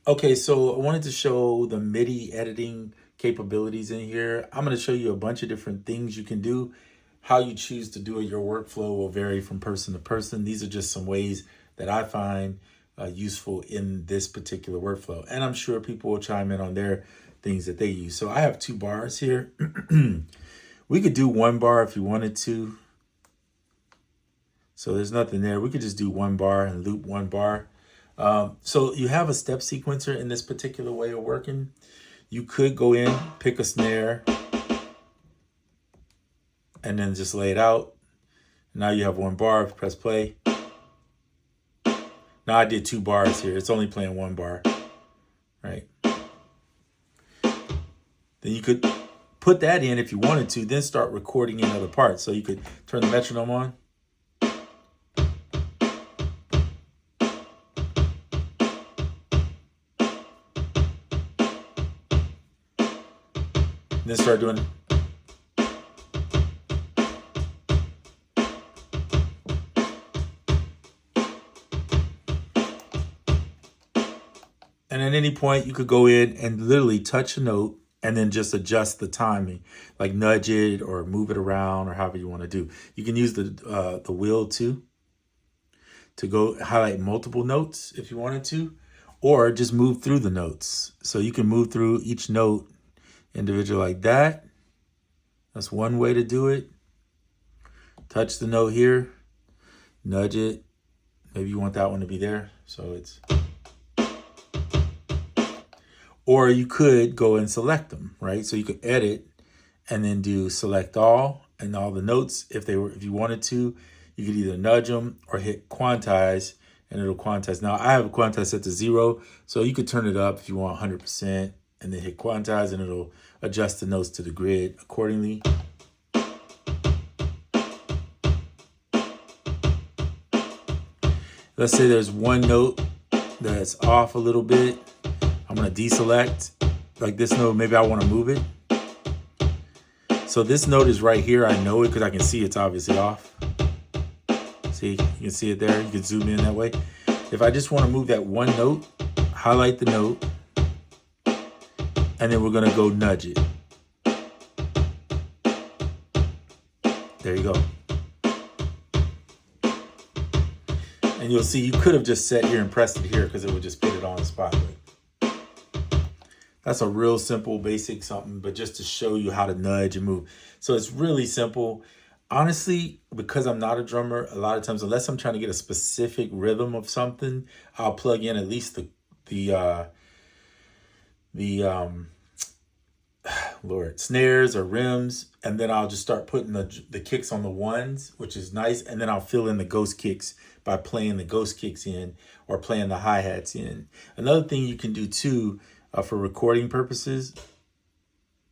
Okay, so I wanted to show the MIDI editing capabilities in here. I'm going to show you a bunch of different things you can do. How you choose to do it, your workflow will vary from person to person. These are just some ways that I find useful in this particular workflow. And I'm sure people will chime in on their things that they use. So I have 2 bars here. We could do 1 bar if you wanted to. So there's nothing there. We could just do 1 bar and loop 1 bar. So you have a step sequencer in this particular way of working. You could go in, pick a snare, and then just lay it out. Now you have 1 bar. If you press play. Now I did 2 bars here. It's only playing 1 bar, right? Then you could put that in if you wanted to, then start recording in other parts. So you could turn the metronome on. Then start doing it. And at any point, you could go in and literally touch a note and then just adjust the timing, like nudge it or move it around or however you want to do. You can use the wheel too to go highlight multiple notes if you wanted to, or just move through the notes. So you can move through each note individual like that. That's one way to do it. Touch the note here, nudge it. Maybe you want that one to be there. So it's, or you could go and select them, right? So you could edit and then do select all and all the notes. If you wanted to, you could either nudge them or hit quantize and it'll quantize. Now I have a quantize set to 0, so you could turn it up if you want 100% and then hit quantize and it'll adjust the notes to the grid accordingly. Let's say there's one note that's off a little bit. I'm gonna deselect, like this note, maybe I wanna move it. So this note is right here, I know it because I can see it's obviously off. See, you can see it there, you can zoom in that way. If I just wanna move that one note, highlight the note, and then we're gonna go nudge it. There you go. And you'll see you could have just sat here and pressed it here because it would just put it on the spot. But that's a real simple, basic something, but just to show you how to nudge and move. So it's really simple. Honestly, because I'm not a drummer, a lot of times, unless I'm trying to get a specific rhythm of something, I'll plug in at least snares or rims, and then I'll just start putting the kicks on the ones, which is nice, and then I'll fill in the ghost kicks by playing the ghost kicks in or playing the hi-hats in. Another thing you can do too for recording purposes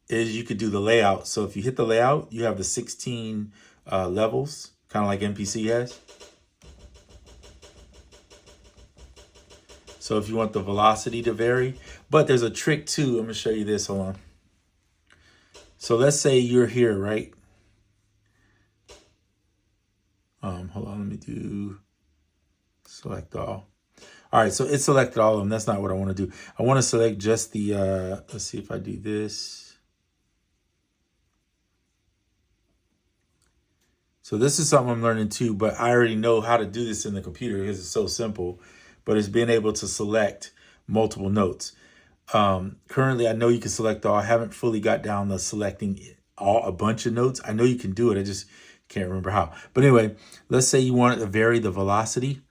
is you could do the layout. So if you hit the layout, you have the 16 levels, kind of like MPC has. So if you want the velocity to vary, but there's a trick too. I'm gonna show you this, hold on. So let's say you're here, right? Hold on, let me do select all. All right, so it selected all of them. That's not what I want to do. I want to select just the, let's see if I do this. So this is something I'm learning too, but I already know how to do this in the computer because it's so simple, but it's being able to select multiple notes. Currently, I know you can select all. I haven't fully got down to selecting a bunch of notes. I know you can do it. I just can't remember how. But anyway, let's say you want to vary the velocity.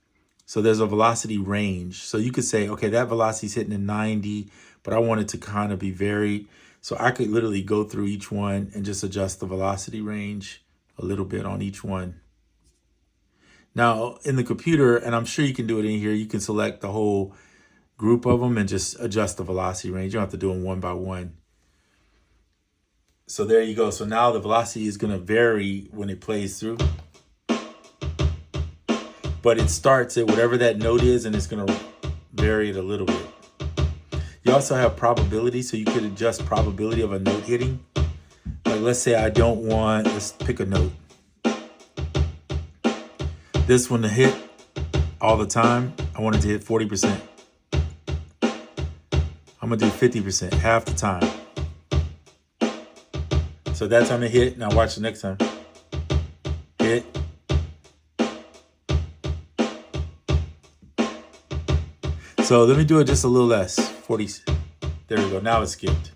So there's a velocity range. So you could say, okay, that velocity is hitting at 90, but I want it to kind of be varied. So I could literally go through each one and just adjust the velocity range a little bit on each one. Now in the computer, and I'm sure you can do it in here, you can select the whole group of them and just adjust the velocity range. You don't have to do them one by one. So there you go. So now the velocity is going to vary when it plays through. But it starts at whatever that note is and it's going to vary it a little bit. You also have probability, so you could adjust probability of a note hitting. Like let's say I don't want, let's pick a note. This one to hit all the time, I want it to hit 40%. I'm gonna do 50%, half the time. So that time it hit, now watch the next time. Hit. So let me do it just a little less, 40. There we go, now it's skipped.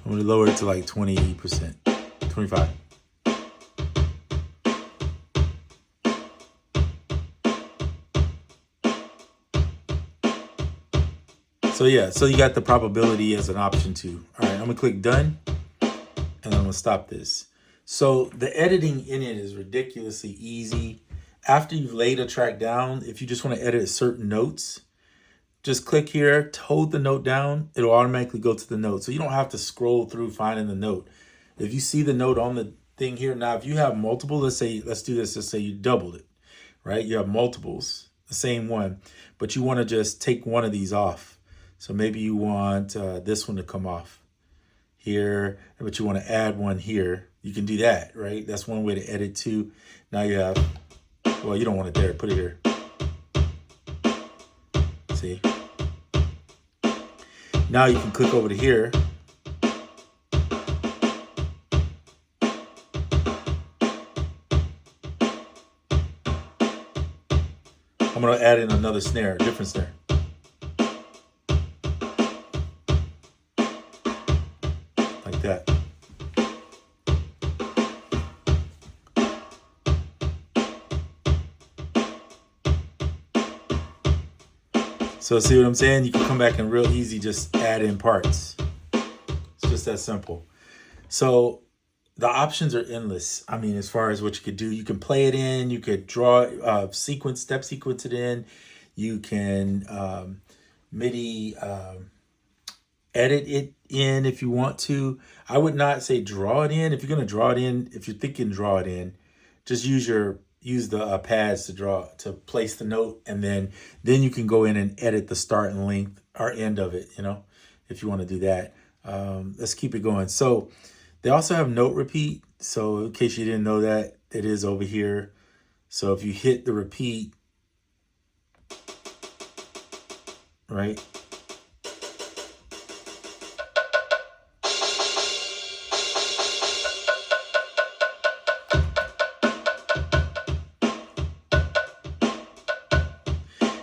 I'm gonna lower it to like 20%, 25. So yeah, so you got the probability as an option too. All right, I'm gonna click done, and I'm gonna stop this. So the editing in it is ridiculously easy. After you've laid a track down, if you just wanna edit certain notes, just click here, hold the note down, it'll automatically go to the note. So you don't have to scroll through finding the note. If you see the note on the thing here, now if you have multiple, let's do this, let's say you doubled it, right? You have multiples, the same one, but you wanna just take one of these off. So maybe you want this one to come off here, but you want to add one here. You can do that, right? That's one way to edit too. Now you have, well, you don't want it there, put it here. See? Now you can click over to here. I'm going to add in another snare, a different snare. That. So see what I'm saying? You can come back and real easy just add in parts. It's just that simple. So the options are endless. I mean, as far as what you could do, you can play it in, you could draw step sequence it in, you can MIDI edit it in if you want to. I would not say draw it in. If you're going to draw it in, if you're thinking draw it in, just use the pads to place the note, and then you can go in and edit the start and length or end of it, you know, if you want to do that. Let's keep it going. So they also have note repeat. So in case you didn't know that, it is over here. So if you hit the repeat, right?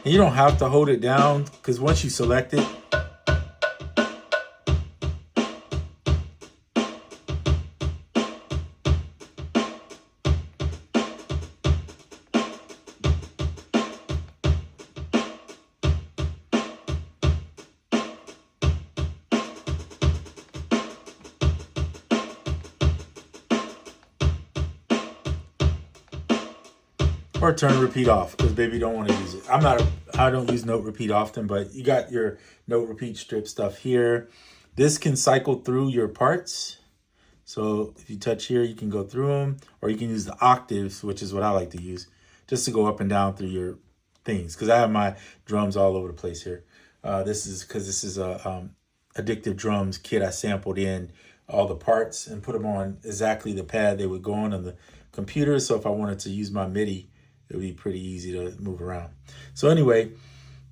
And you don't have to hold it down, because once you select it, or turn repeat off, because baby don't want to use it. I don't use note repeat often, but you got your note repeat strip stuff here. This can cycle through your parts. So if you touch here, you can go through them, or you can use the octaves, which is what I like to use, just to go up and down through your things, because I have my drums all over the place here. This is a Addictive Drums kit I sampled in all the parts and put them on exactly the pad they would go on the computer. So if I wanted to use my MIDI, it would be pretty easy to move around. So anyway,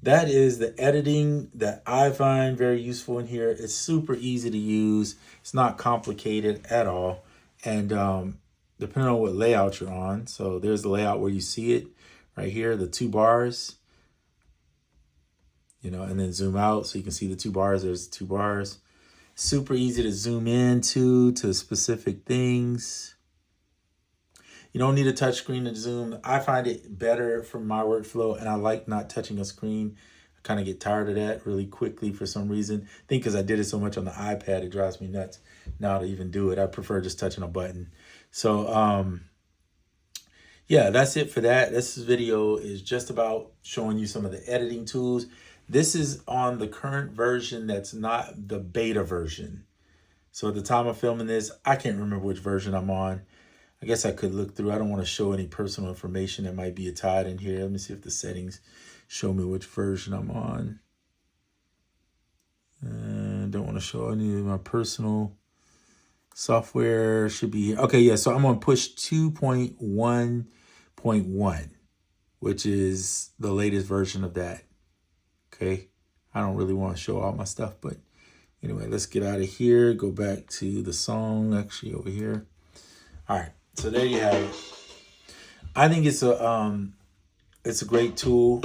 that is the editing that I find very useful in here. It's super easy to use. It's not complicated at all. And depending on what layout you're on, so there's the layout where you see it right here, the 2 bars, you know, and then zoom out so you can see the 2 bars. There's 2 bars. Super easy to zoom into to specific things. You don't need a touch screen to zoom. I find it better for my workflow, and I like not touching a screen. I kind of get tired of that really quickly for some reason. I think because I did it so much on the iPad, it drives me nuts now to even do it. I prefer just touching a button. So, yeah, that's it for that. This video is just about showing you some of the editing tools. This is on the current version that's not the beta version. So at the time of filming this, I can't remember which version I'm on. I guess I could look through. I don't want to show any personal information that might be tied in here. Let me see if the settings show me which version I'm on. Don't want to show any of my personal Software should be here. Okay, yeah, so I'm going to push 2.1.1, which is the latest version of that. Okay, I don't really want to show all my stuff, but anyway, let's get out of here. Go back to the song, actually over here. All right, so there you have it. I think it's a great tool.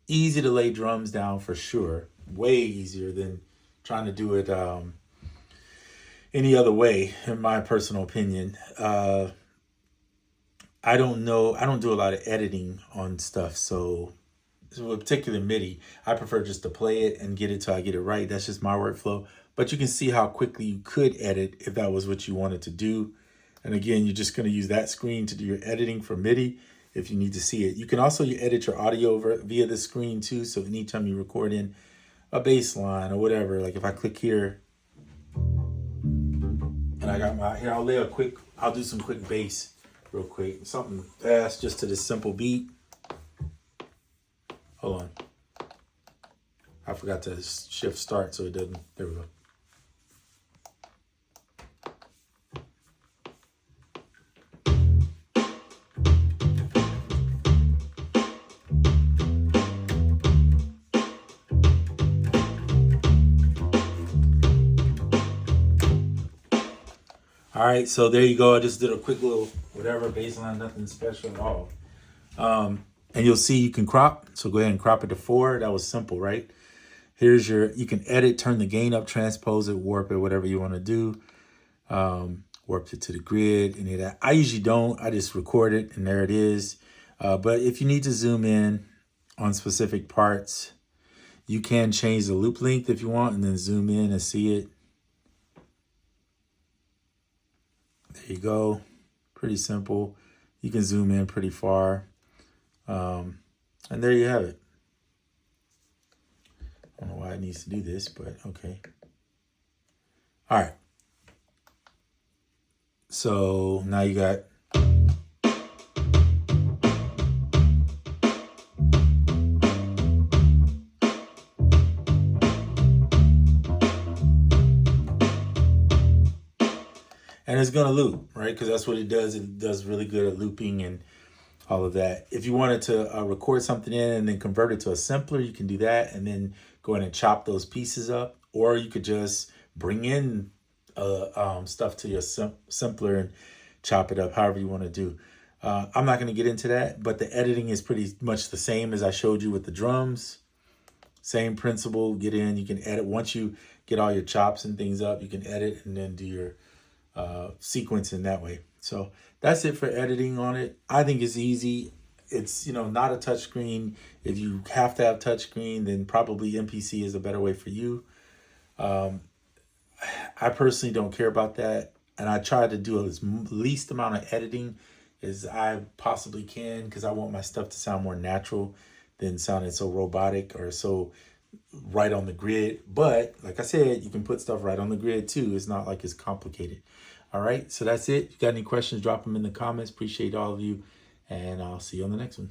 Easy to lay drums down for sure. Way easier than trying to do it any other way, in my personal opinion. I don't know. I don't do a lot of editing on stuff, so with particular MIDI, I prefer just to play it and get it till I get it right. That's just my workflow. But you can see how quickly you could edit if that was what you wanted to do. And again, you're just going to use that screen to do your editing for MIDI if you need to see it. You can also edit your audio via the screen too. So anytime you record in a bass line or whatever, like if I click here and I got my, here, I'll do some quick bass real quick. Something fast just to this simple beat. Hold on. I forgot to shift start so it doesn't, there we go. All right, so there you go. I just did a quick little whatever bass line, nothing special at all. And you'll see you can crop. So go ahead and crop it to 4. That was simple, right? Here's you can edit, turn the gain up, transpose it, warp it, whatever you want to do. Warp it to the grid, any of that. I usually don't. I just record it and there it is. But if you need to zoom in on specific parts, you can change the loop length if you want and then zoom in and see it. There you go. Pretty simple. You can zoom in pretty far. And there you have it. I don't know why it needs to do this, but okay. All right. So now you got and it's going to loop, right? Because that's what it does. It does really good at looping and all of that. If you wanted to record something in and then convert it to a sampler, you can do that and then go in and chop those pieces up. Or you could just bring in stuff to your sampler and chop it up however you want to do. I'm not going to get into that, but the editing is pretty much the same as I showed you with the drums. Same principle, get in, you can edit. Once you get all your chops and things up, you can edit and then do your sequence in that way. So that's it for editing on it. I think it's easy. It's, not a touch screen. If you have to have touch screen, then probably MPC is a better way for you. I personally don't care about that. And I try to do as least amount of editing as I possibly can because I want my stuff to sound more natural than sounding so robotic or so right on the grid. But like I said, you can put stuff right on the grid too. It's not like it's complicated. All right, so that's it. If you got any questions, drop them in the comments. Appreciate all of you, and I'll see you on the next one.